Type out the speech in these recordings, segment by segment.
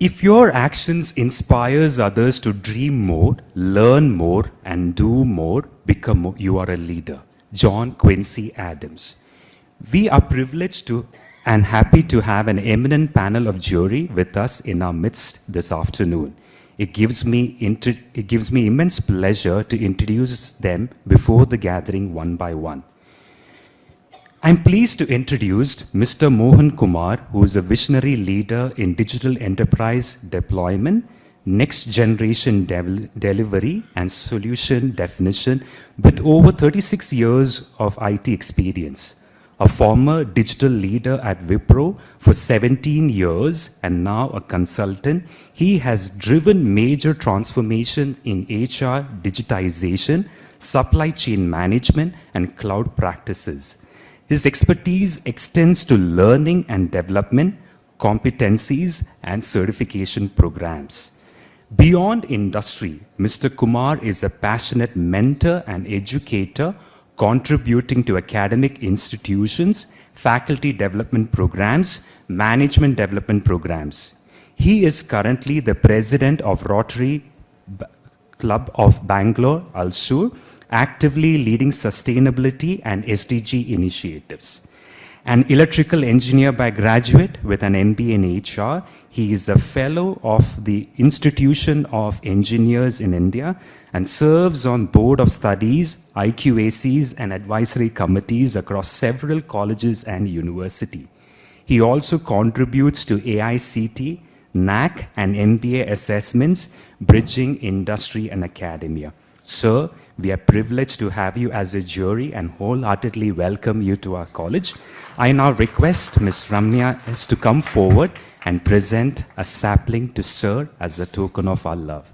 If your actions inspires others to dream more, learn more, and do more, you are a leader. John Quincy Adams. We are privileged to and happy to have an eminent panel of jury with us in our midst this afternoon. It gives me immense pleasure to introduce them before the gathering one by one. I'm pleased to introduce Mr. Mohan Kumar, who is a visionary leader in digital enterprise deployment, next generation delivery, and solution definition with over 36 years of IT experience. A former digital leader at Wipro for 17 years and now a consultant, he has driven major transformations in HR, digitization, supply chain management, and cloud practices. His expertise extends to learning and development, competencies, and certification programs. Beyond industry, Mr. Kumar is a passionate mentor and educator, contributing to academic institutions, faculty development programs, management development programs. He is currently the president of Rotary Club of Bangalore, Alsur, actively leading sustainability and SDG initiatives. An electrical engineer by graduate with an MBA in HR, he is a fellow of the Institution of Engineers in India and serves on board of studies, IQACs, and advisory committees across several colleges and universities. He also contributes to AICT, NAC, and MBA assessments, bridging industry and academia. Sir, we are privileged to have you as a jury and wholeheartedly welcome you to our college. I now request Ms. Ramya S. to come forward and present a sapling to Sir as a token of our love.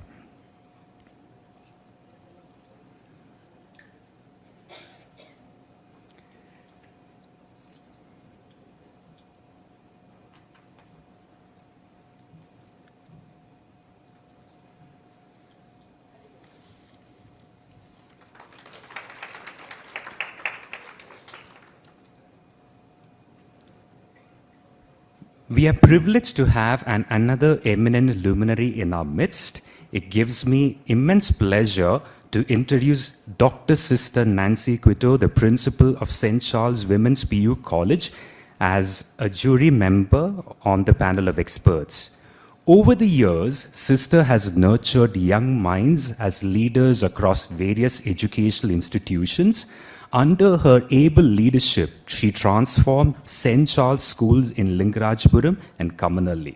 We are privileged to have another eminent luminary in our midst. It gives me immense pleasure to introduce Dr. Sister Nancy Quito, the principal of St. Charles Women's PU College, as a jury member on the panel of experts. Over the years, Sister has nurtured young minds as leaders across various educational institutions. Under her able leadership, she transformed St. Charles schools in Lingarajapuram and Kamanalli.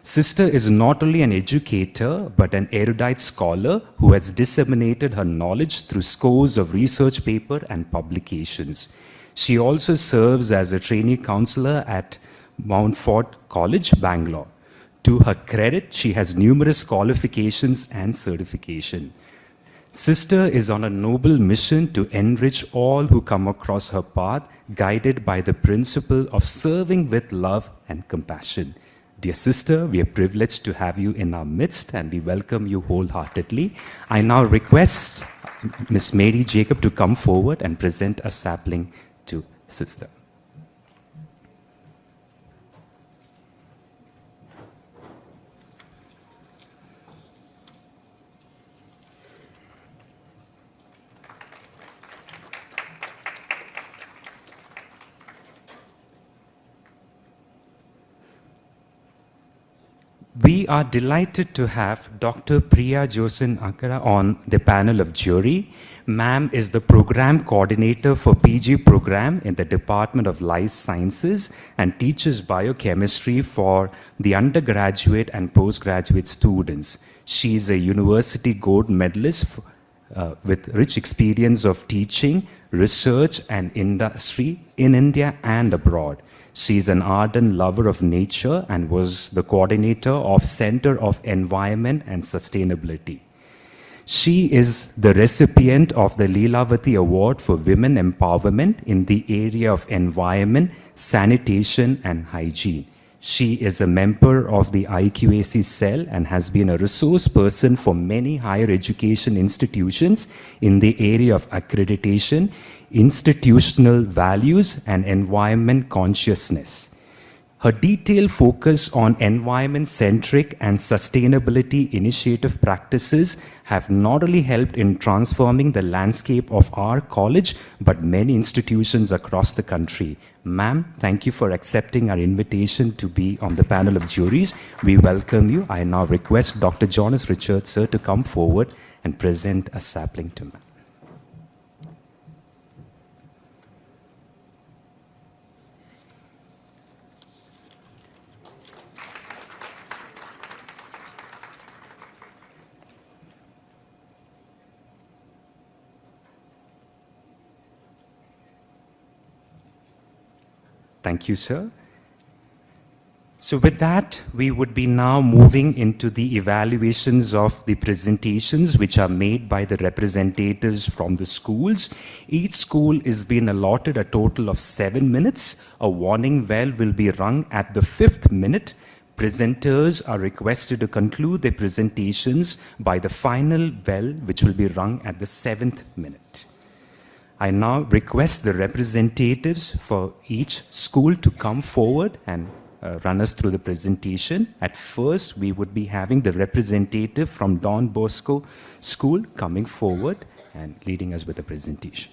Sister is not only an educator, but an erudite scholar who has disseminated her knowledge through scores of research papers and publications. She also serves as a trainee counselor at Mountfort College, Bangalore. To her credit, she has numerous qualifications and certification. Sister is on a noble mission to enrich all who come across her path, guided by the principle of serving with love and compassion. Dear sister, we are privileged to have you in our midst and we welcome you wholeheartedly. I now request Ms. Mary Jacob to come forward and present a sapling to sister. We are delighted to have Dr. Priya Josen Akara on the panel of jury. Ma'am is the program coordinator for PG program in the Department of Life Sciences and teaches biochemistry for the undergraduate and postgraduate students. She is a university gold medalist with rich experience of teaching, research, and industry in India and abroad. She is an ardent lover of nature and was the coordinator of Center of Environment and Sustainability. She is the recipient of the Leelavati Award for Women Empowerment in the area of environment, sanitation, and hygiene. She is a member of the IQAC cell and has been a resource person for many higher education institutions in the area of accreditation, institutional values, and environment consciousness. Her detailed focus on environment-centric and sustainability initiative practices have not only helped in transforming the landscape of our college, but many institutions across the country. Ma'am, thank you for accepting our invitation to be on the panel of juries. We welcome you. I now request Dr. Jonas Richard, sir, to come forward and present a sapling to ma'am. Thank you, sir. So with that, we would be now moving into the evaluations of the presentations which are made by the representatives from the schools. Each school is being allotted a total of 7 minutes. A warning bell will be rung at the 5th minute. Presenters are requested to conclude their presentations by the final bell, which will be rung at the 7th minute. I now request the representatives for each school to come forward and run us through the presentation. At first, we would be having the representative from Don Bosco School coming forward and leading us with the presentation.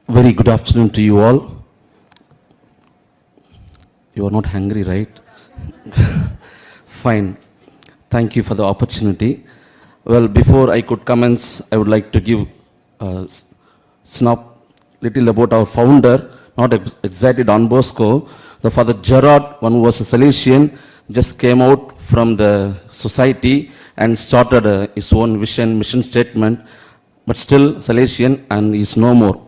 Very good afternoon to you all. You are not hungry, right? Fine. Thank you for the opportunity. Well, before I could commence, I would like to give a little about our founder, not exactly Don Bosco. The Father Gerard, one who was a Salesian, just came out from the society and started his own mission statement, but still Salesian, and he is no more.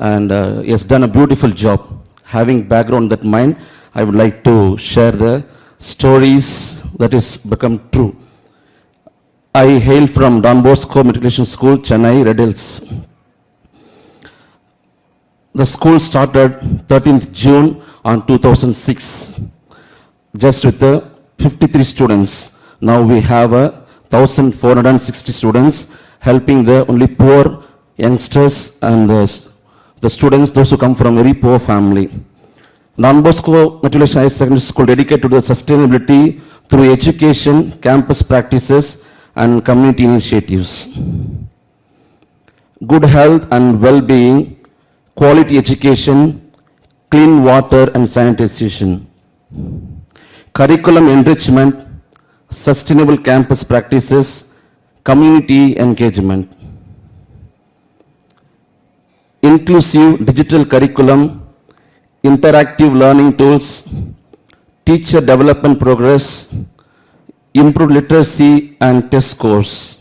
And he has done a beautiful job. Having background that mind, I would like to share the stories that is become true. I hail from Don Bosco Matriculation School, Chennai, Red Hills. The school started 13th June on 2006, just with 53 students. Now we have 1,460 students, helping the only poor youngsters and the students, those who come from very poor family. Don Bosco Matriculation High Secondary School dedicated to the sustainability through education, campus practices, and community initiatives. Good health and well-being, quality education, clean water and sanitation. Curriculum enrichment, sustainable campus practices, community engagement. Inclusive digital curriculum, interactive learning tools, teacher development progress, improved literacy and test scores,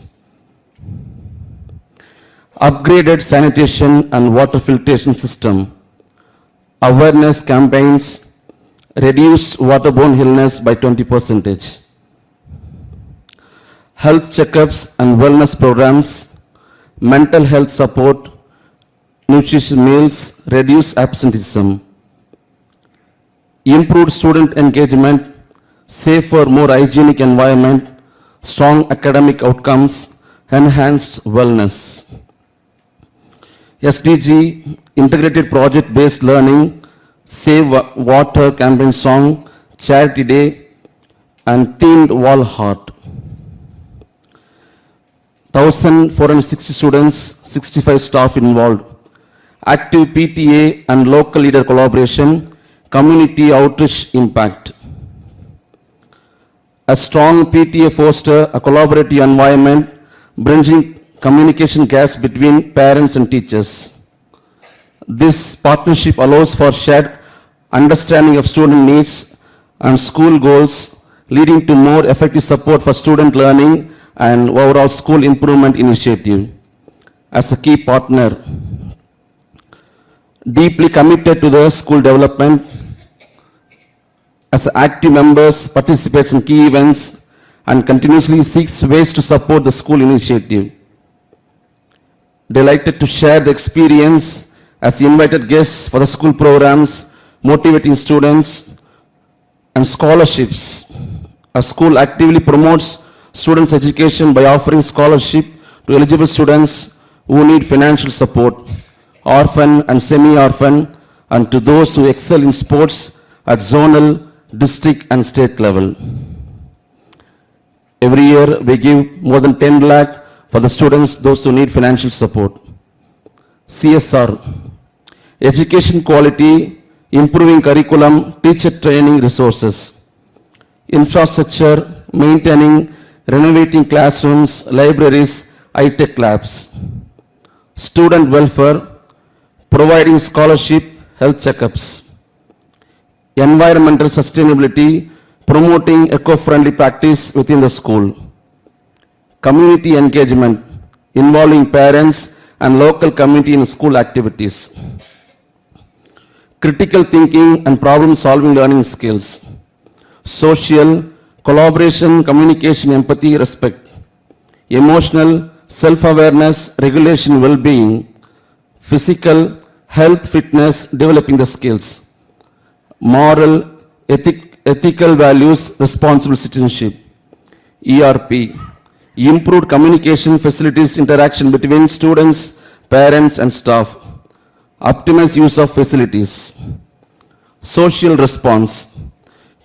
upgraded sanitation and water filtration system, awareness campaigns, reduced waterborne illness by 20%, health checkups and wellness programs, mental health support, nutritious meals, reduce absenteeism, improved student engagement, safer, more hygienic environment, strong academic outcomes, enhanced wellness. SDG, integrated project-based learning, Save Water campaign song, Charity Day, and themed wall art. 1,460 students, 65 staff involved. Active PTA and local leader collaboration, community outreach impact. A strong PTA foster a collaborative environment, bridging communication gaps between parents and teachers. This partnership allows for shared understanding of student needs and school goals, leading to more effective support for student learning and overall school improvement initiative. As a key partner, deeply committed to the school development, as active members, participates in key events, and continuously seeks ways to support the school initiative. Delighted to share the experience as invited guests for the school programs, motivating students, and scholarships A school actively promotes students' education by offering scholarship to eligible students who need financial support, orphan and semi-orphan, and to those who excel in sports at zonal, district and state level. Every year, we give more than 10 lakh for the students, those who need financial support. CSR, education quality, improving curriculum, teacher training resources. Infrastructure, maintaining, renovating classrooms, libraries, high-tech labs. Student welfare, providing scholarship, health checkups. Environmental sustainability, promoting eco-friendly practice within the school. Community engagement, involving parents and local community in school activities. Critical thinking and problem-solving learning skills. Social, collaboration, communication, empathy, respect. Emotional, self-awareness, regulation, well-being. Physical, health, fitness, developing the skills. Moral, ethical values, responsible citizenship. ERP, improved communication facilities, interaction between students, parents and staff. Optimized use of facilities. Social response,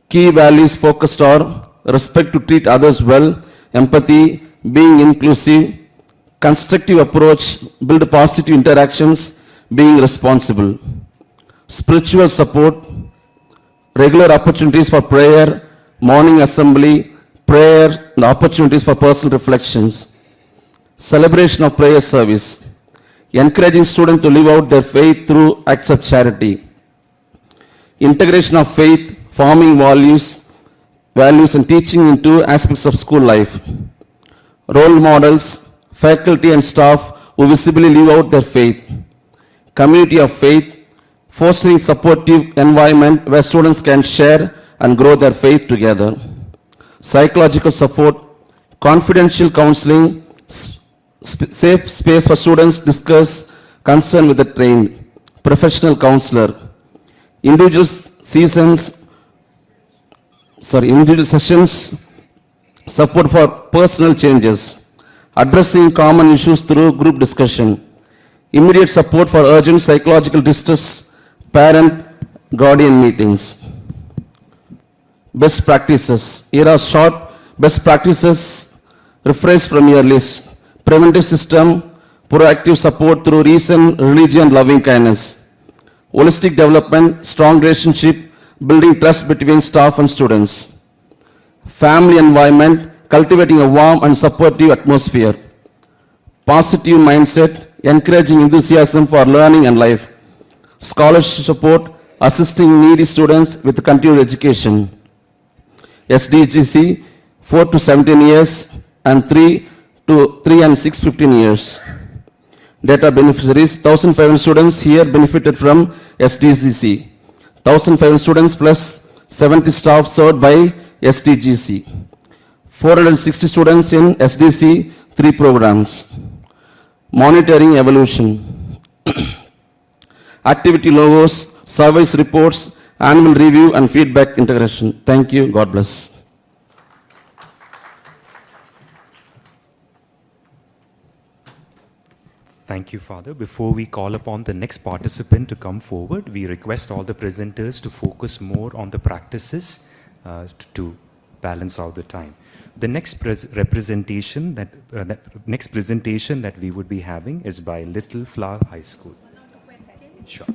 key values focused on respect to treat others well, empathy, being inclusive, constructive approach, build positive interactions, being responsible. Spiritual support, regular opportunities for prayer, morning assembly, prayer and opportunities for personal reflections. Celebration of prayer service, encouraging students to live out their faith through acts of charity. Integration of faith, forming values and teaching into aspects of school life. Role models, faculty and staff who visibly live out their faith. Community of faith, fostering supportive environment where students can share and grow their faith together. Psychological support, confidential counseling, safe space for students to discuss concern with the trained professional counselor. Individual sessions, support for personal changes, addressing common issues through group discussion, immediate support for urgent psychological distress, parent guardian meetings. Best practices, here are short best practices rephrased from your list. Preventive system, proactive support through reason, religion, loving kindness. Holistic development, strong relationship, building trust between staff and students. Family environment, cultivating a warm and supportive atmosphere. Positive mindset, encouraging enthusiasm for learning and life. Scholarship support, assisting needy students with continued education. SDGC, 4 to 17 years and 3 and 6, 15 years. Data beneficiaries, 1,500 students here benefited from SDGC. 1,500 students plus 70 staff served by SDGC. 460 students in SDC 3 programs. Monitoring evolution. Activity logos, service reports, annual review and feedback integration. Thank you. God bless. Thank you, Father. Before we call upon the next participant to come forward, we request all the presenters to focus more on the practices to balance out the time. The next presentation that we would be having is by Little Flower High School. Sure.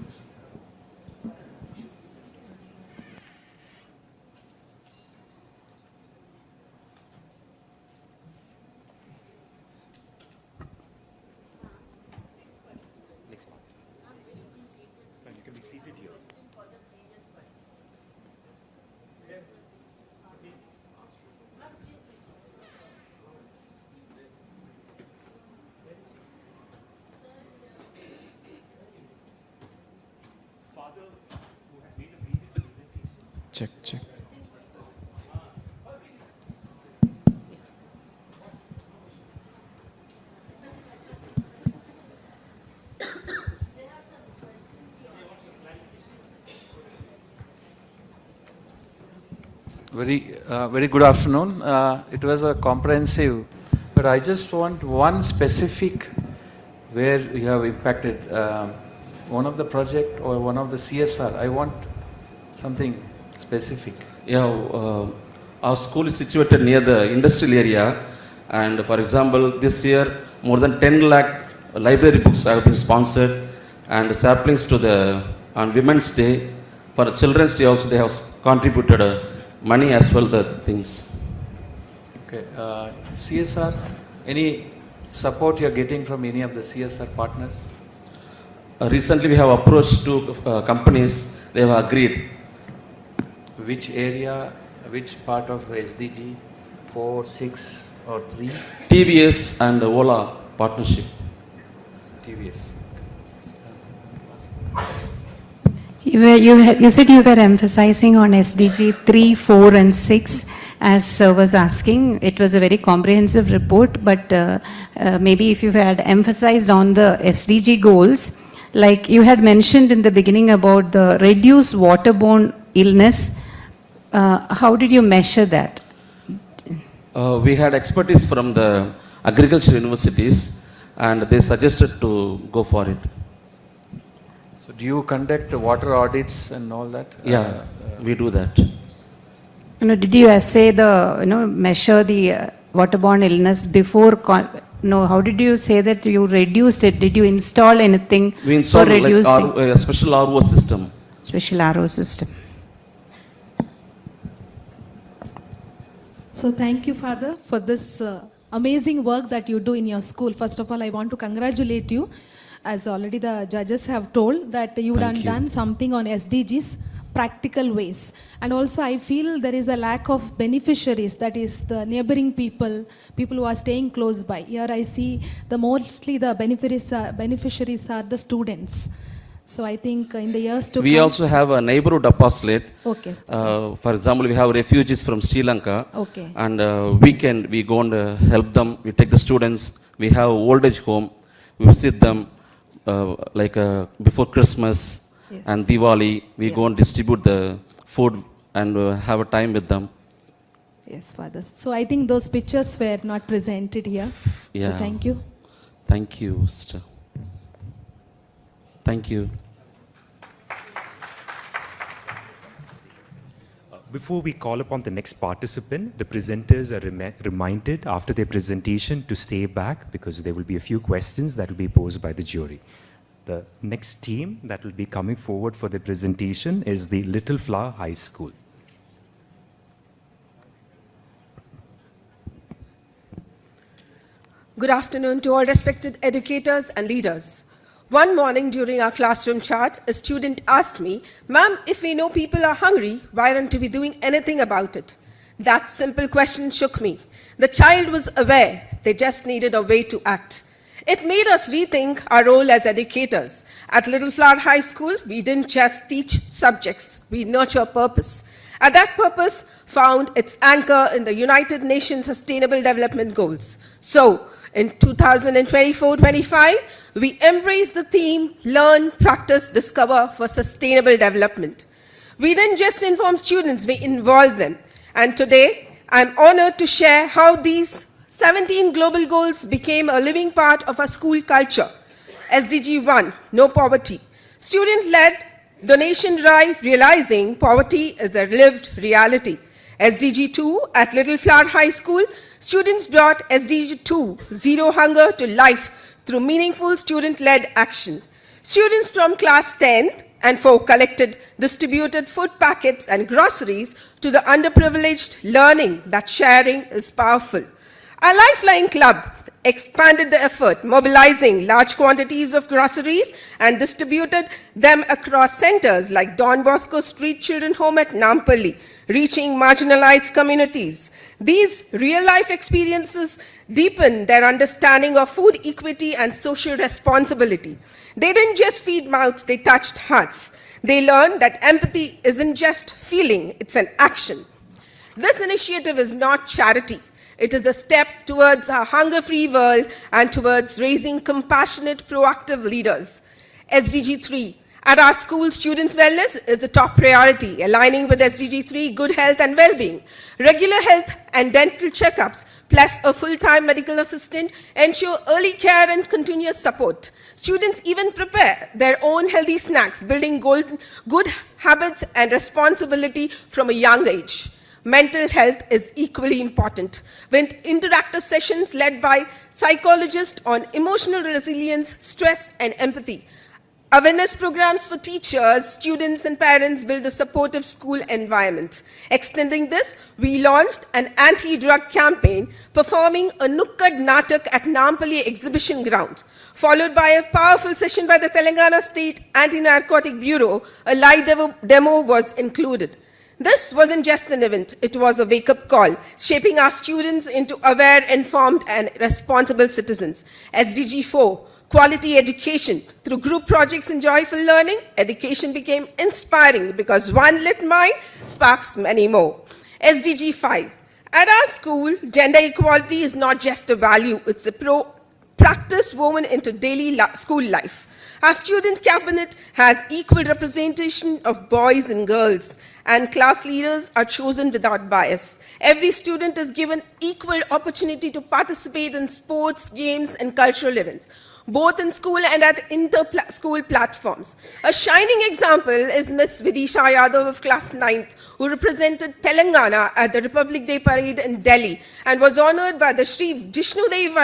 Check. Very good afternoon. It was a comprehensive, but I just want one specific where you have impacted one of the project or one of the CSR. I want something specific. Yeah, our school is situated near the industrial area, and for example, this year more than 10 lakh library books have been sponsored, and saplings to the on Women's Day. For Children's Day also they have contributed money as well the things. Okay, CSR, any support you are getting from any of the CSR partners? Recently we have approached two companies, they have agreed. Which area, which part of SDG, 4, 6 or 3? TVS and Ola partnership. TVS. You said you were emphasizing on SDG 3, 4 and 6 as sir was asking. It was a very comprehensive report, but maybe if you had emphasized on the SDG goals, like you had mentioned in the beginning about the reduced waterborne illness, how did you measure that? We had expertise from the agriculture universities and they suggested to go for it. So do you conduct water audits and all that? Yeah, we do that. Did you assay measure the waterborne illness before? How did you say that you reduced it? Did you install anything We installed for reducing? a special RO system. Special RO system. So thank you, Father, for this amazing work that you do in your school. First of all, I want to congratulate you, as already the judges have told, that you have done something on SDGs, practical ways. And also I feel there is a lack of beneficiaries, that is the neighboring people who are staying close by. Here I see mostly the beneficiaries are the students. So I think in the years to come... We also have a neighborhood apostolate. Okay. For example, we have refugees from Sri Lanka. Okay. And we go and help them. We take the students. We have old age home. We visit them before Christmas and Diwali. We go and distribute the food and have a time with them. Yes, Father. So I think those pictures were not presented here. Yeah. So thank you. Thank you, sister. Thank you. Before we call upon the next participant, the presenters are reminded after their presentation to stay back because there will be a few questions that will be posed by the jury. The next team that will be coming forward for the presentation is the Little Flower High School. Good afternoon to all respected educators and leaders. One morning during our classroom chat, a student asked me, "Ma'am, if we know people are hungry, why aren't we doing anything about it?" That simple question shook me. The child was aware, they just needed a way to act. It made us rethink our role as educators. At Little Flower High School, we didn't just teach subjects, we nurture purpose. And that purpose found its anchor in the United Nations Sustainable Development Goals. So, in 2024-25, we embrace the theme, learn, practice, discover for sustainable development. We didn't just inform students, we involved them. And today, I'm honored to share how these 17 global goals became a living part of our school culture. SDG 1, no poverty. Student-led donation drive, realizing poverty is a lived reality. SDG 2, at Little Flower High School, students brought SDG 2, zero hunger to life through meaningful student-led action. Students from class 10th and 4 collected, distributed food packets and groceries to the underprivileged, learning that sharing is powerful. Our Lifeline Club expanded the effort, mobilizing large quantities of groceries and distributed them across centers like Don Bosco Street Children Home at Nampally, reaching marginalized communities. These real-life experiences deepened their understanding of food equity and social responsibility. They didn't just feed mouths, they touched hearts. They learned that empathy isn't just feeling, it's an action. This initiative is not charity. It is a step towards a hunger-free world and towards raising compassionate, proactive leaders. SDG 3, At our school, students' wellness is the top priority, aligning with SDG 3, good health and well-being. Regular health and dental checkups, plus a full-time medical assistant, ensure early care and continuous support. Students even prepare their own healthy snacks, building good habits and responsibility from a young age. Mental health is equally important, with interactive sessions led by psychologists on emotional resilience, stress, and empathy. Awareness programs for teachers, students, and parents build a supportive school environment. Extending this, we launched an anti-drug campaign performing a Nukkad Natak at Nampally Exhibition Ground, followed by a powerful session by the Telangana State Anti-Narcotic Bureau. A live demo was included. This wasn't just an event, it was a wake-up call, shaping our students into aware, informed, and responsible citizens. SDG 4, quality education. Through group projects and joyful learning, education became inspiring because one lit mind sparks many more. SDG 5. At our school, gender equality is not just a value, it's a practice woven into daily school life. Our student cabinet has equal representation of boys and girls, and class leaders are chosen without bias. Every student is given equal opportunity to participate in sports, games, and cultural events, both in school and at inter-school platforms. A shining example is Miss Vidya Yadav of class 9th, who represented Telangana at the Republic Day Parade in Delhi and was honored by the Shri Jishnudev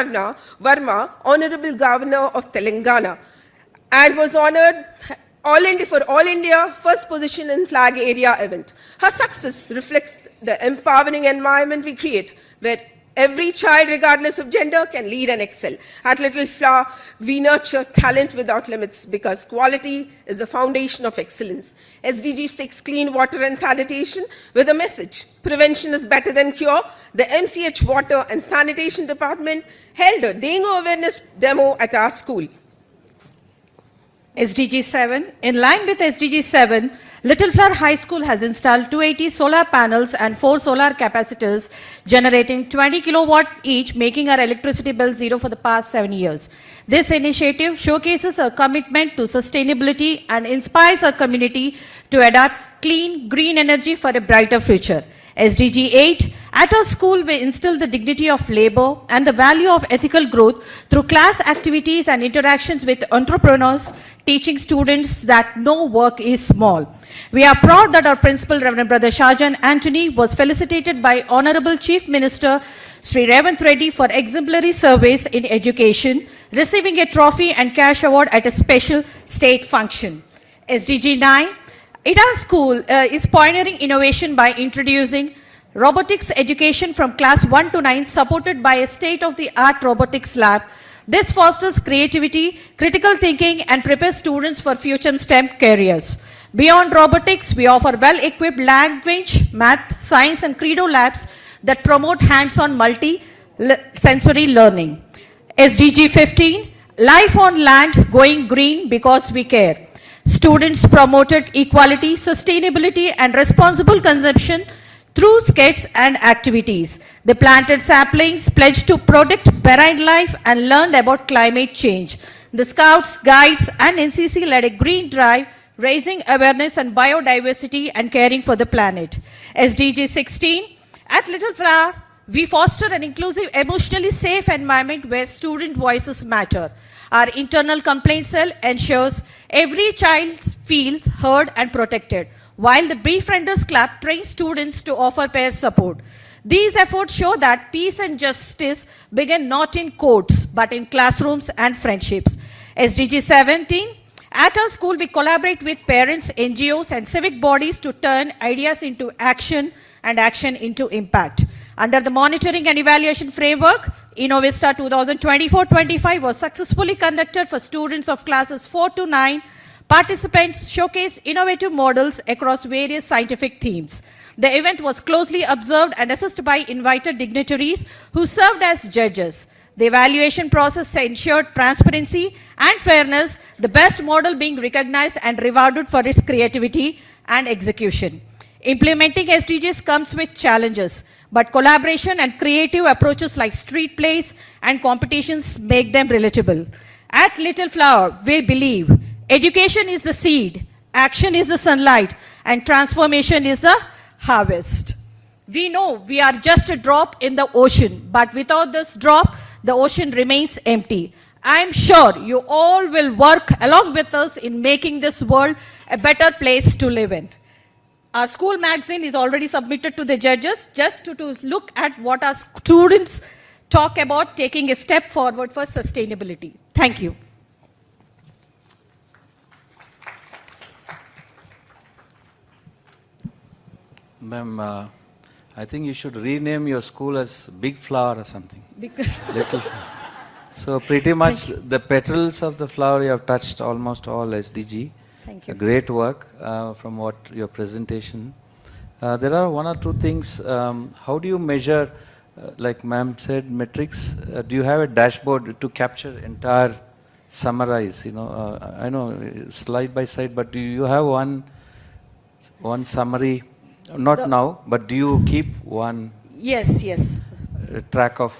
Varma, Honorable Governor of Telangana, and was honored for All India first position in flag area event. Her success reflects the empowering environment we create, where every child, regardless of gender, can lead and excel. At Little Flower, we nurture talent without limits because quality is the foundation of excellence. SDG 6, clean water and sanitation, with a message: prevention is better than cure. The MCH Water and Sanitation Department held a dengue awareness demo at our school. SDG 7. In line with SDG 7, Little Flower High School has installed 280 solar panels and 4 solar capacitors generating 20 kilowatt each, making our electricity bill zero for the past 7 years. This initiative showcases our commitment to sustainability and inspires our community to adopt clean, green energy for a brighter future. SDG 8. At our school, we instill the dignity of labor and the value of ethical growth through class activities and interactions with entrepreneurs, teaching students that no work is small. We are proud that our principal, Reverend Brother Shahjan Anthony, was felicitated by Honorable Chief Minister Sri Revanth Reddy for exemplary service in education, receiving a trophy and cash award at a special state function. SDG 9. At our school is pioneering innovation by introducing robotics education from class 1 to 9, supported by a state-of-the-art robotics lab. This fosters creativity, critical thinking, and prepares students for future STEM careers. Beyond robotics, we offer well-equipped language, math, science, and credo labs that promote hands-on multi-sensory learning. SDG 15, life on land, going green because we care. Students promoted equality, sustainability, and responsible consumption through skits and activities. They planted saplings, pledged to protect marine life, and learned about climate change. The Scouts, Guides, and NCC led a green drive, raising awareness on biodiversity and caring for the planet. SDG 16. At Little Flower, we foster an inclusive, emotionally safe environment where student voices matter. Our internal complaint cell ensures every child feels heard and protected, while the Befrienders Club trains students to offer peer support. These efforts show that peace and justice begin not in courts, but in classrooms and friendships. SDG 17. At our school, we collaborate with parents, NGOs, and civic bodies to turn ideas into action and action into impact. Under the monitoring and evaluation framework, Innovista 2024-25 was successfully conducted for students of classes 4 to 9. Participants showcased innovative models across various scientific themes. The event was closely observed and assessed by invited dignitaries who served as judges. The evaluation process ensured transparency and fairness, the best model being recognized and rewarded for its creativity and execution. Implementing SDGs comes with challenges, but collaboration and creative approaches like street plays and competitions make them relatable. At Little Flower, we believe Education is the seed, action is the sunlight, and transformation is the harvest. We know we are just a drop in the ocean, but without this drop, the ocean remains empty. I am sure you all will work along with us in making this world a better place to live in. Our school magazine is already submitted to the judges just to look at what our students talk about taking a step forward for sustainability. Thank you. Ma'am, I think you should rename your school as Big Flower or something. Because Little Flower. So pretty much the petals of the flower you have touched almost all SDG. Thank you. Great work from what your presentation. There are one or two things. How do you measure, like ma'am said, metrics? Do you have a dashboard to capture entire summarize? You know, I know slide by slide, but do you have one summary? Not now, but do you keep one yes, yes. track of?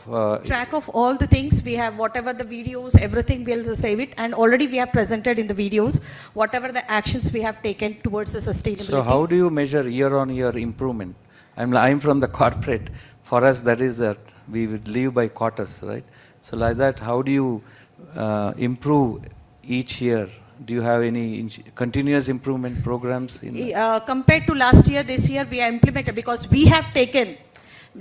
Track of all the things we have, whatever the videos, everything we'll save it, and already we have presented in the videos whatever the actions we have taken towards the sustainability. So how do you measure year-on-year improvement? I'm from the corporate. For us, that is that we would live by quarters, right? So like that, how do you improve each year? Do you have any continuous improvement programs? Compared to last year, this year we have implemented, because we have taken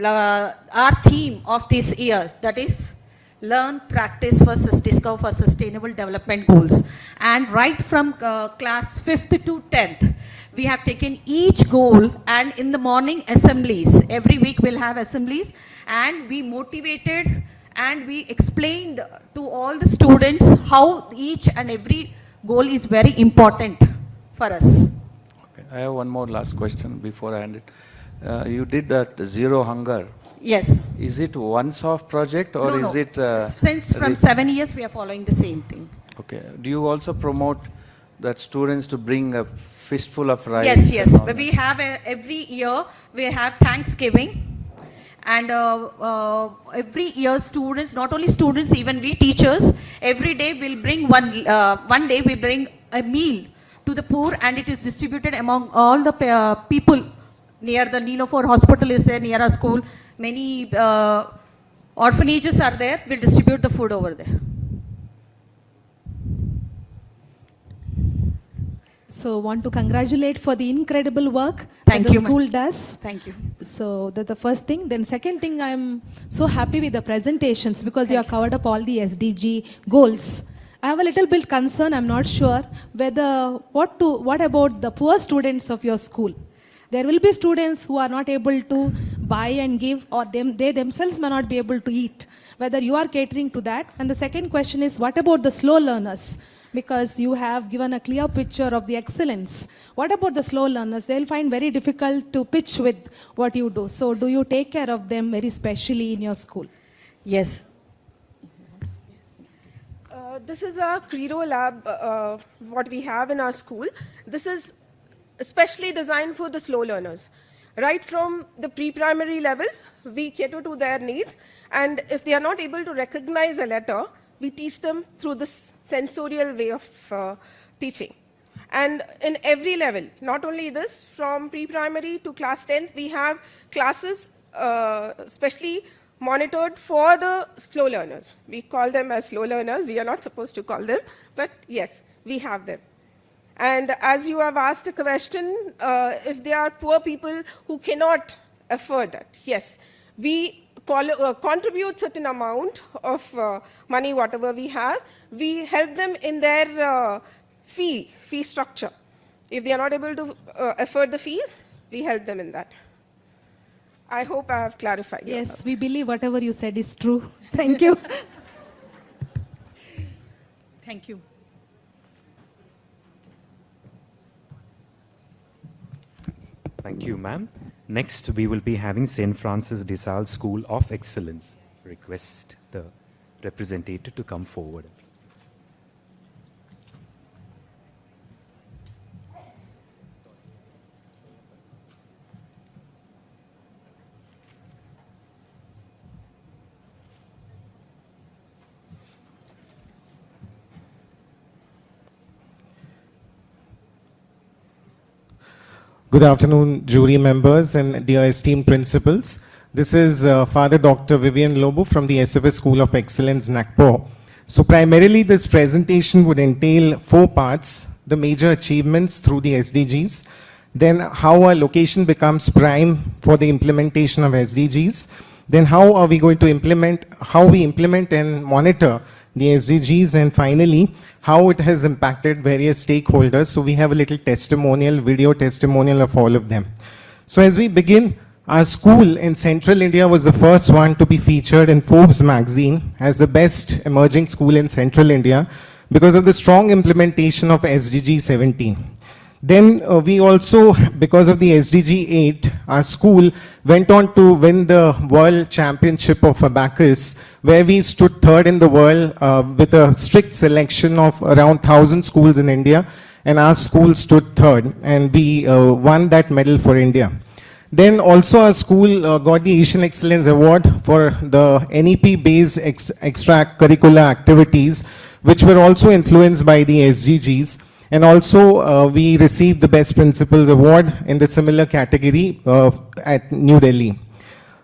our theme of this year, that is learn, practice, discover for sustainable development goals. And right from class 5th to 10th, we have taken each goal, and in the morning assemblies, every week we'll have assemblies, and we motivated and we explained to all the students how each and every goal is very important for us. Okay. I have one more last question before I end it. You did that zero hunger. Yes. Is it once-off project or No, is no. it? Since from 7 years we are following the same thing. Okay. Do you also promote that students to bring a fistful of rice? Yes, yes. and all But we that? have every year we have Thanksgiving, and every year students, not only students, even we teachers, every day will bring one day we bring a meal to the poor, and it is distributed among all the people near the Nilofer hospital is there, near our school. Many orphanages are there. We distribute the food over there. So want to congratulate for the incredible work Thank that you, the ma'am. school does. Thank you. So that's the first thing. Then second thing, I'm so happy with the presentations because you have covered up all the SDG goals. I have a little bit concern. I'm not sure whether what about the poor students of your school? There will be students who are not able to buy and give, or they themselves may not be able to eat. Whether you are catering to that. And the second question is, what about the slow learners? Because you have given a clear picture of the excellence. What about the slow learners? They'll find very difficult to pitch with what you do. So do you take care of them very specially in your school? Yes. This is a Credo lab, what we have in our school. This is especially designed for the slow learners. Right from the pre-primary level, we cater to their needs. And if they are not able to recognize a letter, we teach them through this sensorial way of teaching. And in every level, not only this, from pre-primary to class 10th, we have classes specially monitored for the slow learners. We call them as slow learners. We are not supposed to call them, but yes, we have them. And as you have asked a question, if there are poor people who cannot afford that, yes, we contribute certain amount of money, whatever we have. We help them in their fee structure. If they are not able to afford the fees, we help them in that. I hope I have clarified. Yes, we believe whatever you said is true. Thank you. Thank you. Thank you, ma'am. Next, we will be having St. Francis de Sales School of Excellence. Request the representative to come forward. Good afternoon, jury members and dear esteemed principals. This is Father Dr. Vivian Lobo from the SFS School of Excellence, Nagpur. So primarily this presentation would entail 4 parts: the major achievements through the SDGs, then how our location becomes prime for the implementation of SDGs, then how are we going to implement, how we implement and monitor the SDGs, and finally, how it has impacted various stakeholders. So we have a little testimonial, video testimonial of all of them. So as we begin, our school in Central India was the first one to be featured in Forbes magazine as the best emerging school in Central India because of the strong implementation of SDG 17. Then we also, because of the SDG 8, our school went on to win the World Championship of Abacus, where we stood third in the world with a strict selection of around 1,000 schools in India, and our school stood third, and we won that medal for India. Then also our school got the Asian Excellence Award for the NEP-based extracurricular activities, which were also influenced by the SDGs. And also, we received the Best Principals Award in the similar category at New Delhi.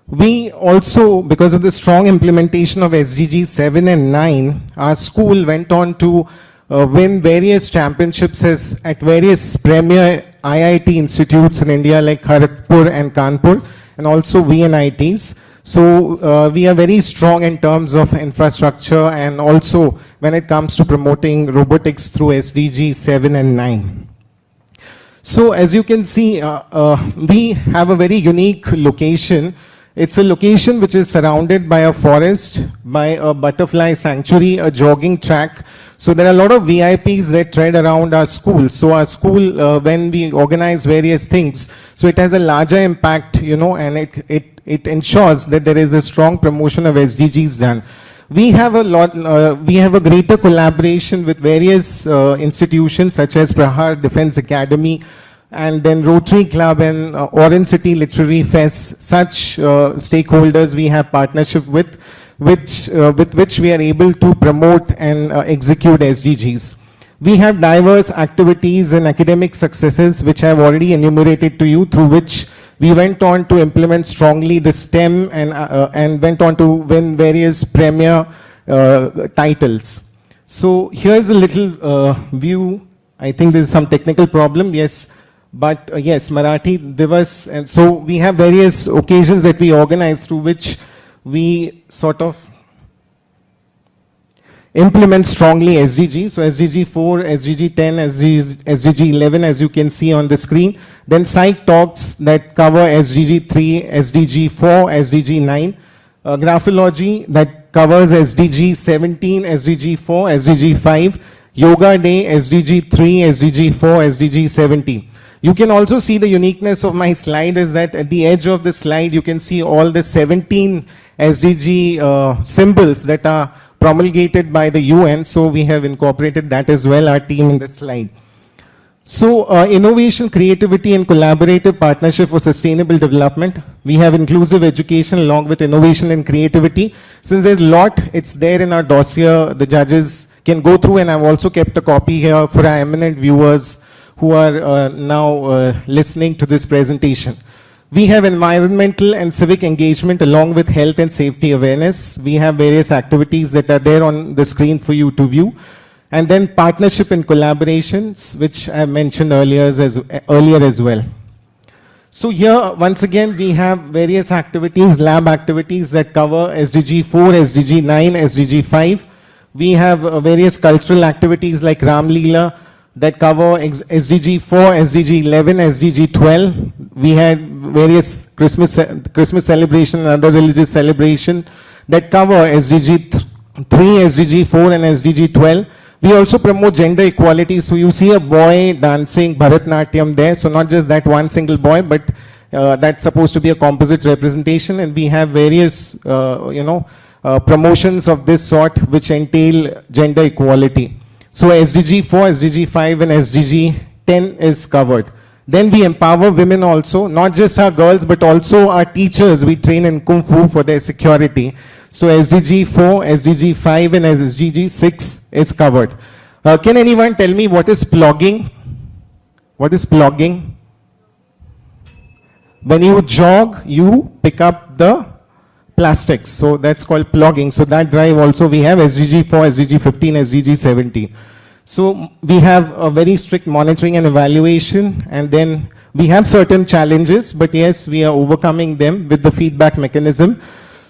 We also, because of the strong implementation of SDGs 7 and 9, our school went on to win various championships at various premier IIT institutes in India like Kharagpur and Kanpur, and also VNITs. So we are very strong in terms of infrastructure and also when it comes to promoting robotics through SDG 7 and 9. So as you can see, we have a very unique location. It's a location which is surrounded by a forest, by a butterfly sanctuary, a jogging track. So there are a lot of VIPs that tread around our school. So our school, when we organize various things, so it has a larger impact, you know, and it ensures that there is a strong promotion of SDGs done. We have a greater collaboration with various institutions such as Prahar Defense Academy, and then Rotary Club and Orange City Literary Fest. Such stakeholders we have partnership with which we are able to promote and execute SDGs. We have diverse activities and academic successes which I have already enumerated to you, through which we went on to implement strongly the STEM and went on to win various premier titles. So here's a little view. I think there's some technical problem, yes. But yes, Marathi Divas, and so we have various occasions that we organize through which we sort of implement strongly SDG. So SDG 4, SDG 10, SDG 11, as you can see on the screen. Then site talks that cover SDG 3, SDG 4, SDG 9. Graphology that covers SDG 17, SDG 4, SDG 5. Yoga Day, SDG 3, SDG 4, SDG 17. You can also see the uniqueness of my slide is that at the edge of the slide, you can see all the 17 SDG symbols that are promulgated by the UN. So we have incorporated that as well, our team, in the slide. So innovation, creativity, and collaborative partnership for sustainable development. We have inclusive education along with innovation and creativity. Since there's a lot, it's there in our dossier. The judges can go through, and I've also kept a copy here for our eminent viewers who are now listening to this presentation. We have environmental and civic engagement along with health and safety awareness. We have various activities that are there on the screen for you to view. And then partnership and collaborations, which I mentioned earlier as well. So here, once again, we have various activities, lab activities that cover SDG 4, SDG 9, SDG 5. We have various cultural activities like Ram Leela, that cover SDG 4, SDG 11, SDG 12. We had various Christmas celebration and other religious celebration that cover SDG 3, SDG 4, and SDG 12. We also promote gender equality. So you see a boy dancing Bharatnatyam there. So not just that one single boy, but that's supposed to be a composite representation. And we have various, promotions of this sort which entail gender equality. So SDG 4, SDG 5, and SDG 10 is covered. Then we empower women also, not just our girls, but also our teachers. We train in Kung Fu for their security. So SDG 4, SDG 5, and SDG 6 is covered. Can anyone tell me what is plogging? What is plogging? when you jog, you pick up the plastics. So that's called plugging. So that drive also we have SDG 4, SDG 15, SDG 17. So we have a very strict monitoring and evaluation, and then we have certain challenges, but yes, we are overcoming them with the feedback mechanism.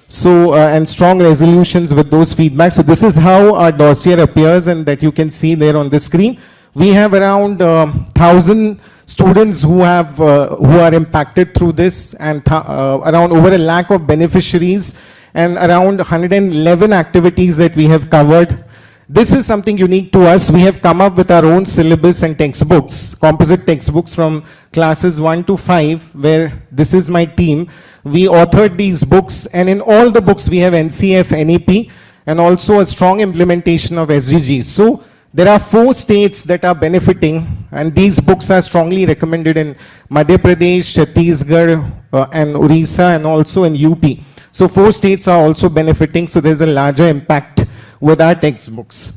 So, and strong resolutions with those feedbacks. So this is how our dossier appears, and that you can see there on the screen. We have around 1,000 students who are impacted through this, and around over 1 lakh of beneficiaries, and around 111 activities that we have covered. This is something unique to us. We have come up with our own syllabus and textbooks, composite textbooks from classes 1 to 5, where this is my team. We authored these books, and in all the books we have NCF, NEP, and also a strong implementation of SDGs. So there are 4 states that are benefiting, and these books are strongly recommended in Madhya Pradesh, Chhattisgarh, and Orissa, and also in UP. So 4 states are also benefiting, so there's a larger impact with our textbooks.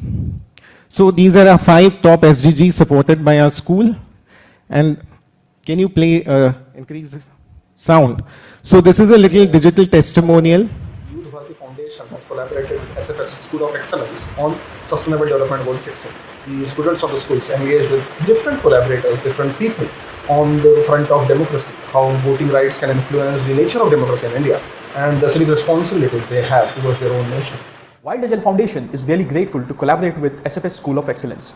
So these are our 5 top SDGs supported by our school. And can you play, increase the sound? So this is a little digital testimonial. Youth Bharati Foundation has collaborated with SFS School of Excellence on Sustainable Development Goal 16. The students of the schools engaged with different collaborators, different people on the front of democracy, how voting rights can influence the nature of democracy in India, and the civic responsibilities they have towards their own nation. Wild Agile Foundation is really grateful to collaborate with SFS School of Excellence.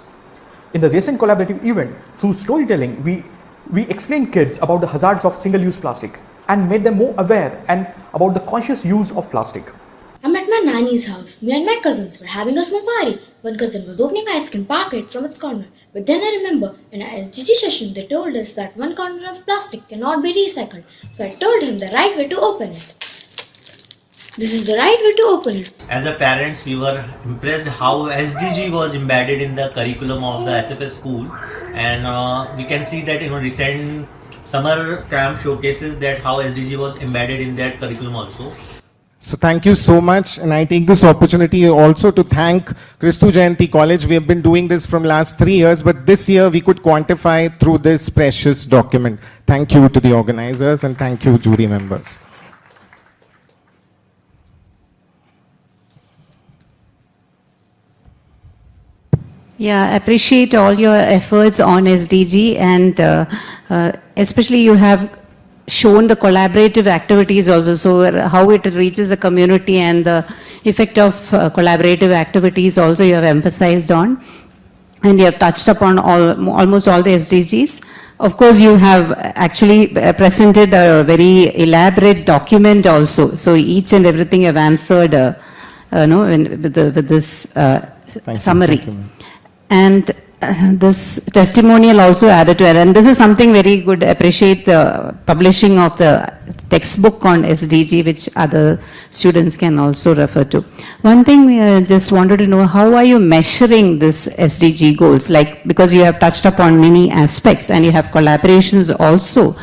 In the recent collaborative event, through storytelling, we explained kids about the hazards of single-use plastic and made them more aware and about the conscious use of plastic. I'm at my nanny's house. Me and my cousins were having a small party. One cousin was opening an ice cream packet from its corner. But then I remember in our SDG session they told us that one corner of plastic cannot be recycled. So I told him the right way to open it. This is the right way to open it. As a parents, we were impressed how SDG was embedded in the curriculum of the SFS school, and we can see that recent summer camp showcases that how SDG was embedded in that curriculum also. So thank you so much, and I take this opportunity also to thank Kristu Jayanti College. We have been doing this from last 3 years, but this year we could quantify through this precious document. Thank you to the organizers, and thank you jury members. Yeah, I appreciate all your efforts on SDG, and especially you have shown the collaborative activities also, so how it reaches the community and the effect of collaborative activities also you have emphasized on, and you have touched upon almost all the SDGs. Of course, you have actually presented a very elaborate document also, so each and everything you have answered with this summary. And this testimonial also added to it, and this is something very good. Appreciate the publishing of the textbook on SDG, which other students can also refer to. One thing we just wanted to know, how are you measuring this SDG goals? Like, because you have touched upon many aspects and you have collaborations also,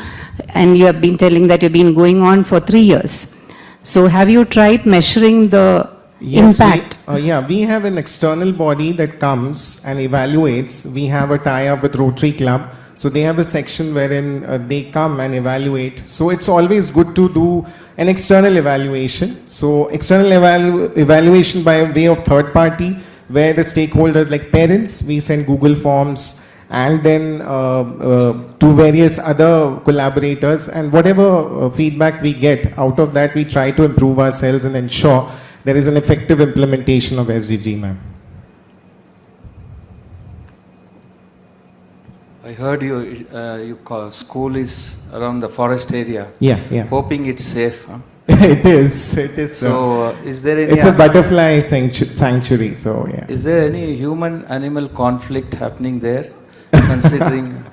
and you have been telling that you've been going on for 3 years. So have you tried measuring the impact? We have an external body that comes and evaluates. We have a tie-up with Rotary Club. So they have a section wherein they come and evaluate. So it's always good to do an external evaluation. So external evaluation by way of third party, where the stakeholders like parents, we send Google Forms, and then to various other collaborators, and whatever feedback we get out of that, we try to improve ourselves and ensure there is an effective implementation of SDG, ma'am. I heard you call school is around the forest area. Yeah. Hoping it's safe. Huh? It is. So, is there any? It's a butterfly sanctuary. So yeah. Is there any human-animal conflict happening there? Considering.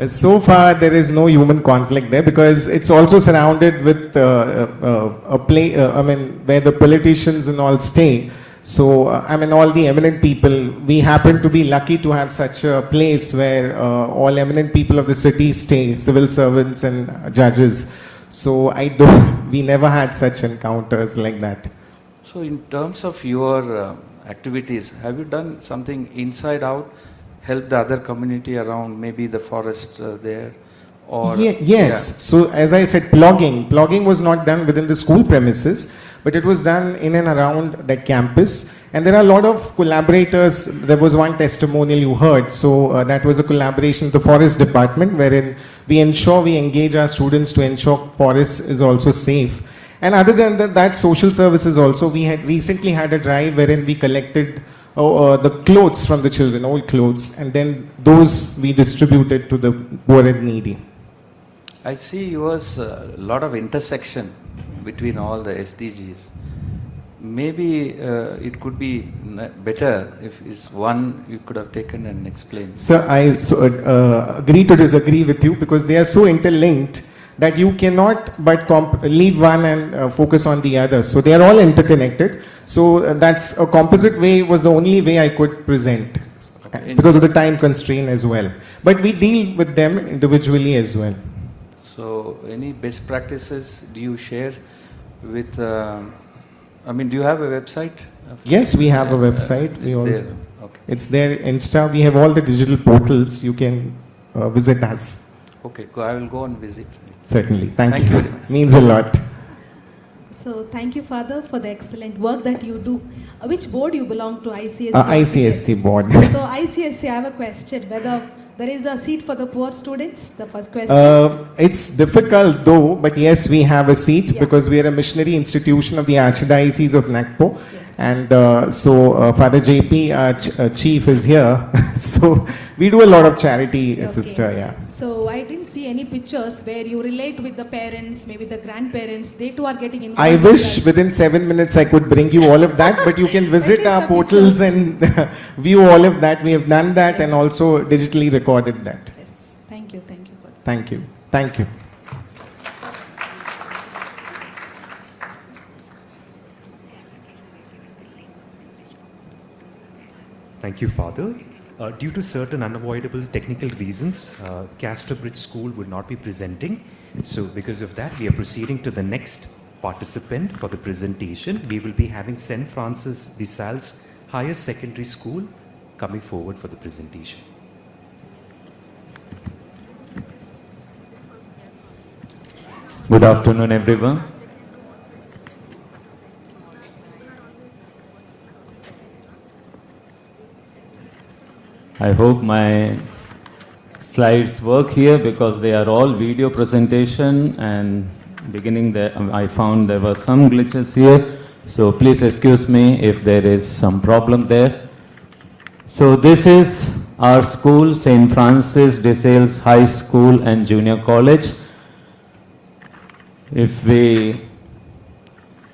So far, there is no human conflict there, because it's also surrounded with where the politicians and all stay. So, all the eminent people, we happen to be lucky to have such a place where all eminent people of the city stay, civil servants and judges. So, we never had such encounters like that. So, in terms of your activities, have you done something inside out? Help the other community around, maybe the forest there, Or Yes. So as I said, plugging was not done within the school premises, but it was done in and around that campus. And there are a lot of collaborators. There was one testimonial you heard. So that was a collaboration with the forest department, wherein we engage our students to ensure forest is also safe. And other than that, social services also. We had recently had a drive wherein we collected the clothes from the children, old clothes, and then those we distributed to the poor and needy. I see yours a lot of intersection between all the SDGs. Maybe it could be better if it's one you could have taken and explained. Sir, I agree to disagree with you because they are so interlinked that you cannot but leave one and focus on the other. So they are all interconnected. So that's a composite way was the only way I could present because of the time constraint as well. But we deal with them individually as well. So any best practices do you share with, do you have a website? Yes, we have a website. It's there, Insta. We have all the digital portals. You can visit us. Okay, I will go and visit. Certainly. Thank you very much. Means a lot. So thank you, Father, for the excellent work that you do. Which board you belong to, ICSC? ICSC board. So ICSC, I have a question. Whether there is a seat for the poor students? The first question. It's difficult though, but yes, we have a seat because we are a missionary institution of the Archdiocese of Nagpur. Yes. And Father JP, our chief, is here. So we do a lot of charity, sister. Yeah. So I didn't see any pictures where you relate with the parents, maybe the grandparents. They too are getting involved. I wish within 7 minutes I could bring you all of that, but you can visit our portals and view all of that. We have done that and also digitally recorded that. Yes. Thank you. Thank you. Thank you. Thank you. Thank you, Father. Due to certain unavoidable technical reasons, Casterbridge School would not be presenting. So because of that, we are proceeding to the next participant for the presentation. We will be having St. Francis de Sales Higher Secondary School coming forward for the presentation. Good afternoon, everyone. I hope my slides work here because they are all video presentation, and beginning there I found there were some glitches here, so please excuse me if there is some problem there. So this is our school, St. Francis de Sales High School and Junior College. If we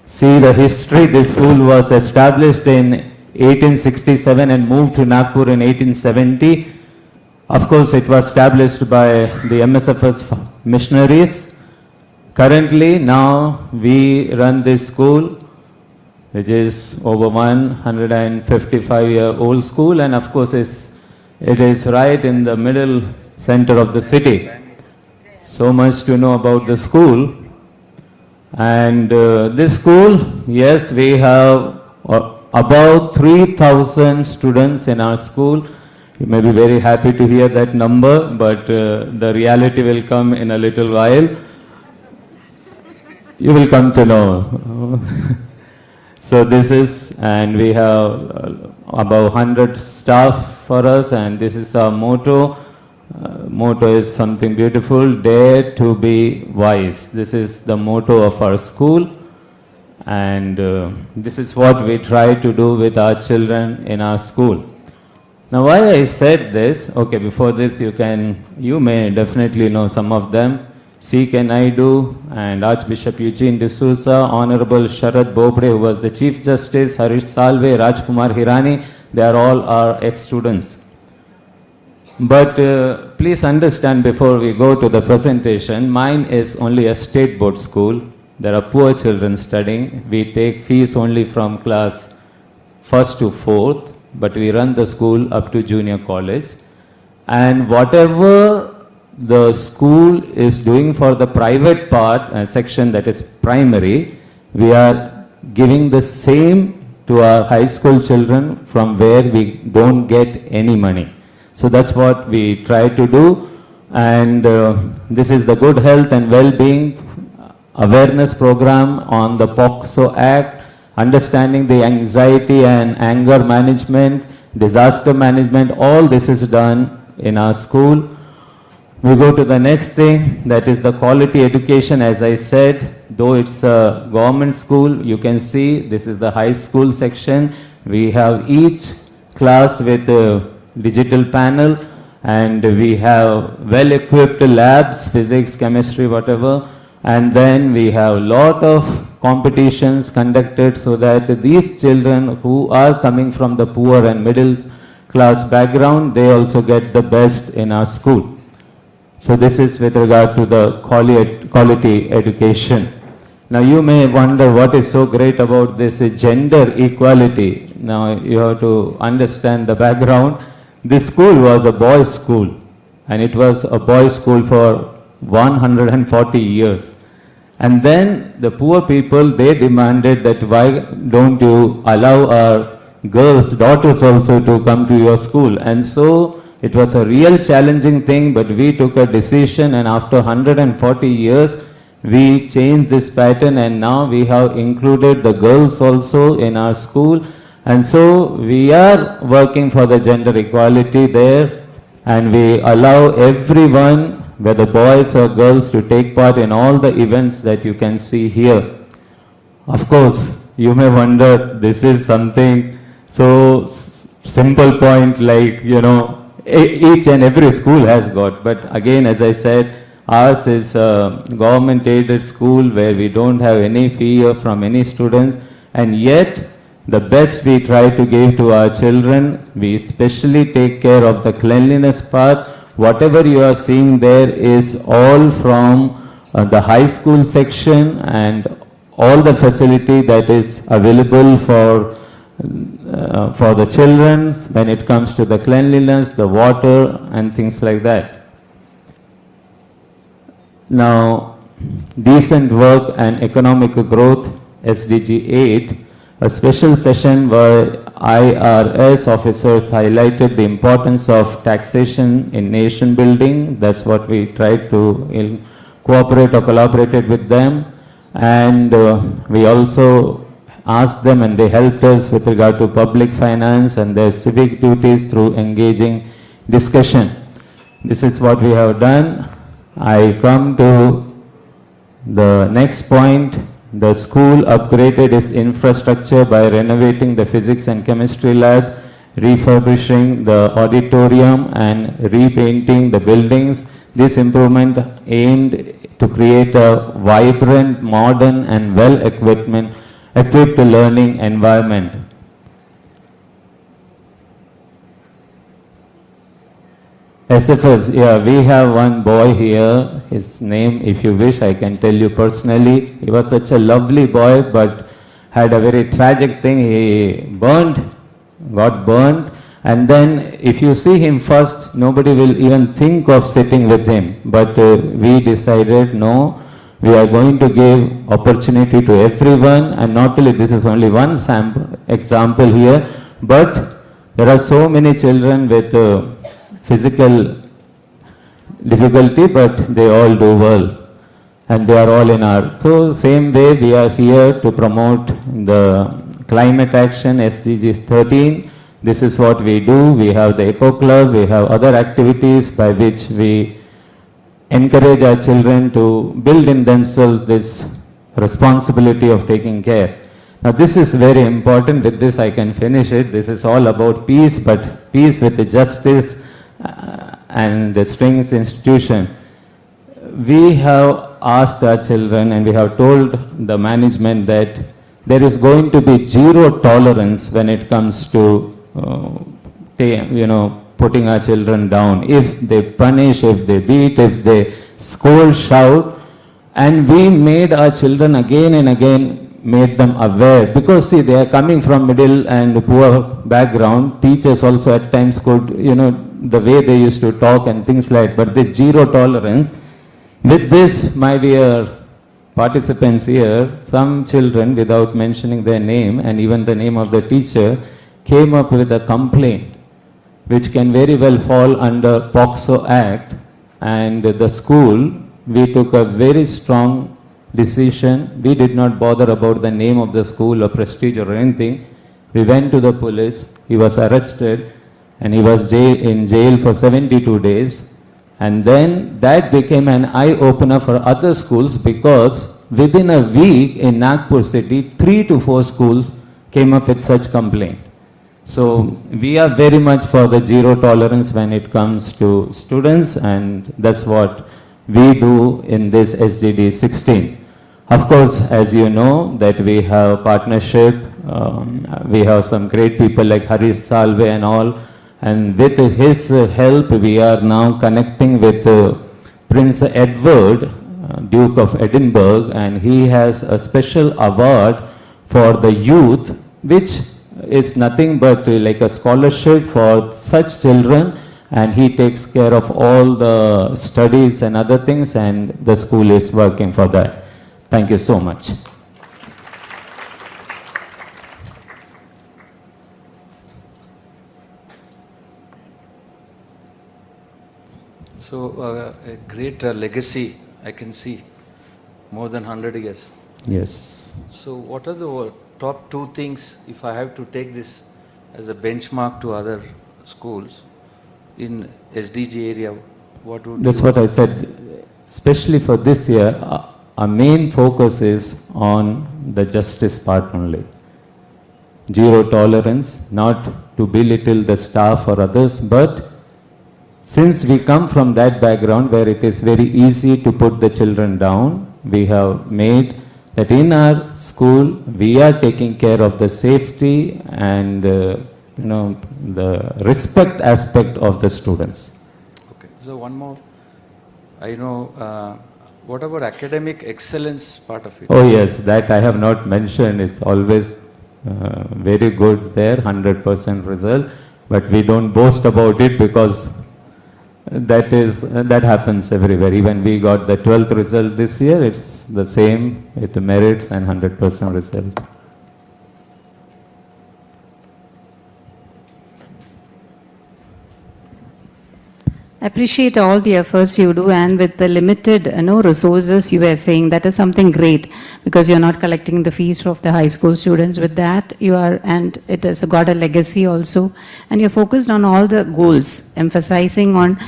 see the history, this school was established in 1867 and moved to Nagpur in 1870. Of course, it was established by the MSFS missionaries. Currently, now we run this school, which is over 155-year-old school, and of course, it is right in the middle center of the city. So much to know about the school. And this school, yes, we have about 3,000 students in our school. You may be very happy to hear that number, but the reality will come in a little while. You will come to know. So this is, and we have about 100 staff for us, and this is our motto. Motto is something beautiful, dare to be wise. This is the motto of our school. And this is what we try to do with our children in our school. Now, why I said this, okay, before this you may definitely know some of them. C. K. Naidu and Archbishop Eugene D'Souza, Honorable Sharad Bopre, who was the Chief Justice, Harish Salve, Rajkumar Hirani, they are all our ex-students. But please understand before we go to the presentation, mine is only a state board school. There are poor children studying. We take fees only from class 1st to 4th, but we run the school up to junior college. And whatever the school is doing for the private part, section that is primary, we are giving the same to our high school children from where we don't get any money. So that's what we try to do. And this is the Good Health and Well-being Awareness Program on the POCSO Act, understanding the anxiety and anger management, disaster management, all this is done in our school. We go to the next thing, that is the quality education. As I said, though it's a government school, you can see this is the high school section. We have each class with a digital panel, and we have well-equipped labs, physics, chemistry, whatever. And then we have a lot of competitions conducted so that these children who are coming from the poor and middle class background, they also get the best in our school. So this is with regard to the quality education. Now you may wonder what is so great about this gender equality. Now you have to understand the background. This school was a boys' school, and it was a boys' school for 140 years. And then the poor people, they demanded that why don't you allow our girls, daughters also to come to your school. And so it was a real challenging thing, but we took a decision, and after 140 years, we changed this pattern, and now we have included the girls also in our school. And so we are working for the gender equality there, and we allow everyone, whether boys or girls, to take part in all the events that you can see here. Of course, you may wonder, this is something so simple point, like, you know, each and every school has got. But again, as I said, ours is a government aided school where we don't have any fee from any students, and yet the best we try to give to our children. We especially take care of the cleanliness part. Whatever you are seeing there is all from the high school section, and all the facility that is available for the children when it comes to the cleanliness, the water and things like that. Now, decent work and economic growth, SDG 8, a special session where IRS officers highlighted the importance of taxation in nation building. That's what we tried to cooperate or collaborated with them. And we also asked them, and they helped us with regard to public finance and their civic duties through engaging discussion. This is what we have done. I come to the next point. The school upgraded its infrastructure by renovating the physics and chemistry lab, refurbishing the auditorium, and repainting the buildings. This improvement aimed to create a vibrant, modern, and well-equipped learning environment. SFS, yeah, we have one boy here. His name, if you wish, I can tell you personally. He was such a lovely boy, but had a very tragic thing. He got burned. And then if you see him first, nobody will even think of sitting with him. But we decided, no, we are going to give opportunity to everyone. And not only this is only one example here, but there are so many children with physical difficulty, but they all do well, and they are all in our. So same way we are here to promote the climate action, SDGs 13. This is what we do. We have the Eco Club, we have other activities by which we encourage our children to build in themselves this responsibility of taking care. Now this is very important. With this I can finish it. This is all about peace, but peace with the justice and the Strings institution. We have asked our children, and we have told the management that there is going to be zero tolerance when it comes to putting our children down. If they punish, if they beat, if they scold, shout. And we made our children again and again, made them aware, because see, they are coming from middle and poor background. Teachers also at times could, the way they used to talk and things like, but this zero tolerance. With this, my dear participants here, some children, without mentioning their name and even the name of the teacher, came up with a complaint which can very well fall under POCSO Act, and the school, we took a very strong decision. We did not bother about the name of the school or prestige or anything. We went to the police, he was arrested, and he was in jail for 72 days. And then that became an eye-opener for other schools, because within a week in Nagpur city, 3 to 4 schools came up with such complaint. So we are very much for the zero tolerance when it comes to students, and that's what we do in this SDG 16. Of course, as you know, that we have partnership, we have some great people like Harish Salve and all, and with his help, we are now connecting with Prince Edward, Duke of Edinburgh, and he has a special award for the youth, which is nothing but like a scholarship for such children, and he takes care of all the studies and other things, and the school is working for that. Thank you so much. So a great legacy I can see, more than 100 years. Yes. So what are the top 2 things, if I have to take this as a benchmark to other schools in SDG area, what would That's what I said, especially for this year, our main focus is on the justice part only. Zero tolerance, not to belittle the staff or others, but since we come from that background where it is very easy to put the children down, we have made that in our school we are taking care of the safety and the respect aspect of the students. Okay. So one more, I know, what about academic excellence part of it? Oh yes, that I have not mentioned. It's always very good there, 100% result, but we don't boast about it because that happens everywhere. Even we got the 12th result this year, it's the same with the merits and 100% result. Appreciate all the efforts you do, and with the limited resources you were saying, that is something great, because you're not collecting the fees of the high school students. With that you are, and it has got a legacy also, and you're focused on all the goals, emphasizing on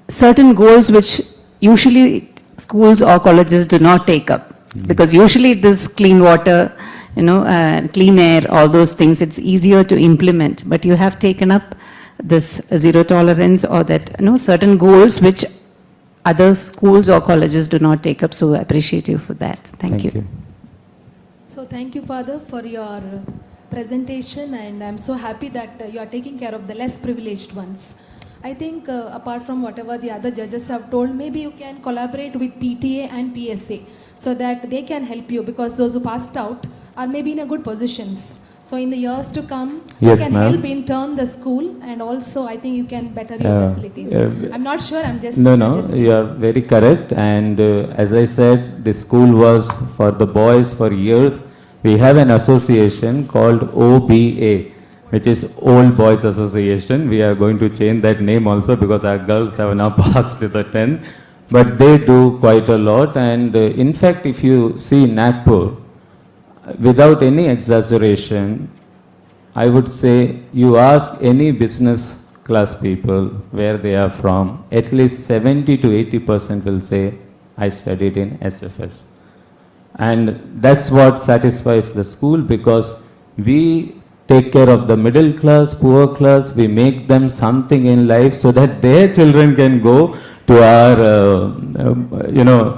certain goals which usually schools or colleges do not take up, because usually this clean water, clean air, all those things, it's easier to implement, but you have taken up this zero tolerance or that certain goals which other schools or colleges do not take up. So I appreciate you for that. Thank you. So thank you, Father, for your presentation, and I'm so happy that you are taking care of the less privileged ones. I think apart from whatever the other judges have told, maybe you can collaborate with PTA and PSA so that they can help you, because those who passed out are maybe in a good positions. So in the years to come, yes, you can ma'am. help in turn the school, and also I think you can better your facilities. I'm not sure, I'm just No, suggesting. you are very correct. And as I said, the school was for the boys for years. We have an association called OBA, which is Old Boys Association. We are going to change that name also because our girls have now passed the 10th. But they do quite a lot. And in fact, if you see Nagpur, without any exaggeration, I would say you ask any business class people where they are from, at least 70 to 80% will say, I studied in SFS. And that's what satisfies the school, because we take care of the middle class, poor class, we make them something in life so that their children can go to our,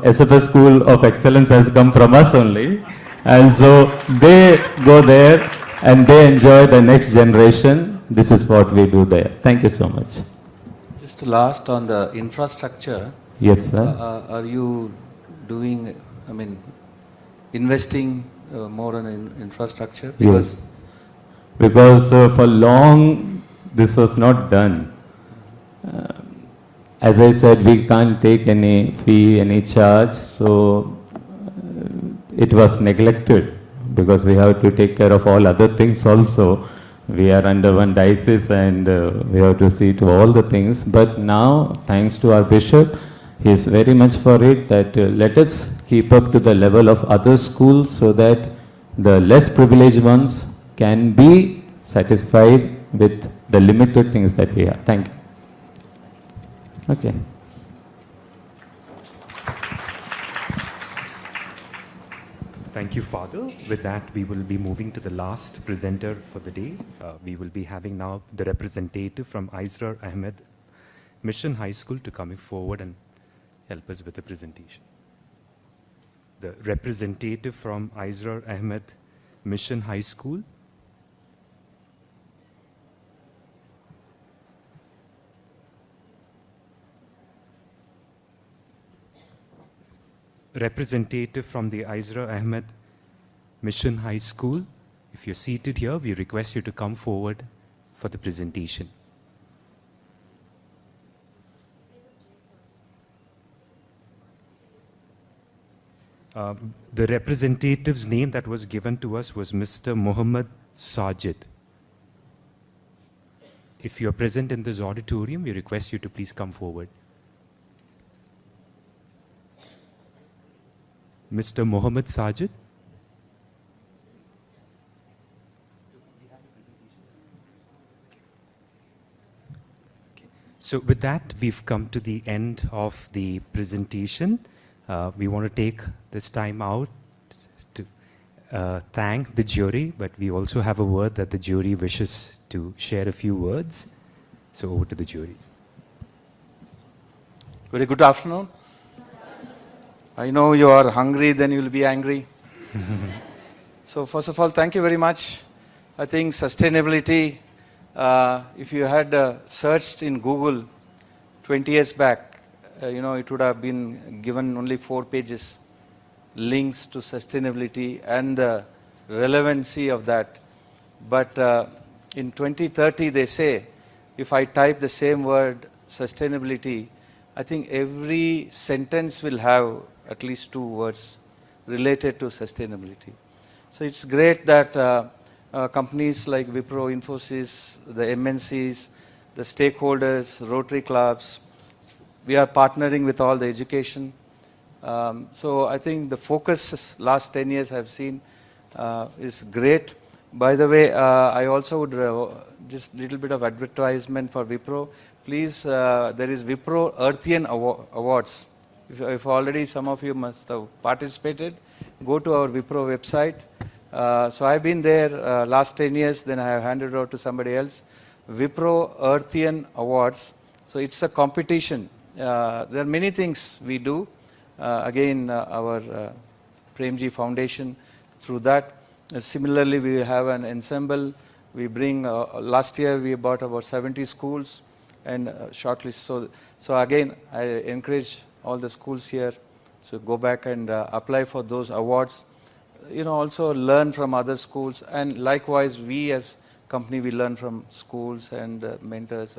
SFS School of Excellence has come from us only. And so they go there and they enjoy the next generation. This is what we do there. Thank you so much. Just last on the infrastructure. Yes, sir. Are you doing, investing more in infrastructure? Yes. Because for long this was not done. As I said, we can't take any fee, any charge, so it was neglected because we have to take care of all other things also. we are under one diocese and we have to see to all the things. But now, thanks to our bishop, he is very much for it that let us keep up to the level of other schools so that the less privileged ones can be satisfied with the limited things that we have. Thank you. Okay. Thank you, Father. With that, we will be moving to the last presenter for the day. We will be having now the representative from Israr Ahmed Mission High School to come forward and help us with the presentation. The representative from Israr Ahmed Mission High School. Representative from the Israr Ahmed Mission High School. If you're seated here, we request you to come forward for the presentation. The representative's name that was given to us was Mr. Muhammad Sajid. If you're present in this auditorium, we request you to please come forward. Mr. Muhammad Sajid. So with that, we've come to the end of the presentation. We want to take this time out to thank the jury, but we also have a word that the jury wishes to share a few words. So over to the jury. Very good afternoon. I know you are hungry, then you will be angry. So first of all, thank you very much. I think sustainability, if you had searched in Google 20 years back, it would have been given only 4 pages, links to sustainability and the relevancy of that. But in 2030, they say, if I type the same word, sustainability, I think every sentence will have at least 2 words related to sustainability. So it's great that companies like Wipro, Infosys, the MNCs, the stakeholders, Rotary clubs, we are partnering with all the education. So I think the focus last 10 years I've seen is great. By the way, I also would just little bit of advertisement for Wipro. Please, there is Wipro Earthian Awards. If already some of you must have participated, go to our Wipro website. So I've been there last 10 years, then I have handed over to somebody else. Wipro Earthian Awards. So it's a competition. There are many things we do. Again, our Premji Foundation, through that. Similarly, we have an ensemble. We bring, last year we bought about 70 schools and shortlist. So again, I encourage all the schools here to go back and apply for those awards. Also learn from other schools, and likewise we as company, we learn from schools and mentors.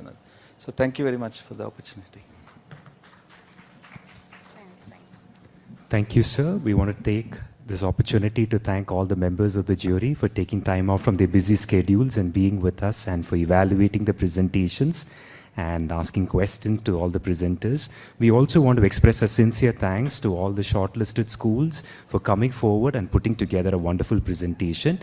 So thank you very much for the opportunity. Thank you, sir. We want to take this opportunity to thank all the members of the jury for taking time off from their busy schedules and being with us, and for evaluating the presentations and asking questions to all the presenters. We also want to express a sincere thanks to all the shortlisted schools for coming forward and putting together a wonderful presentation.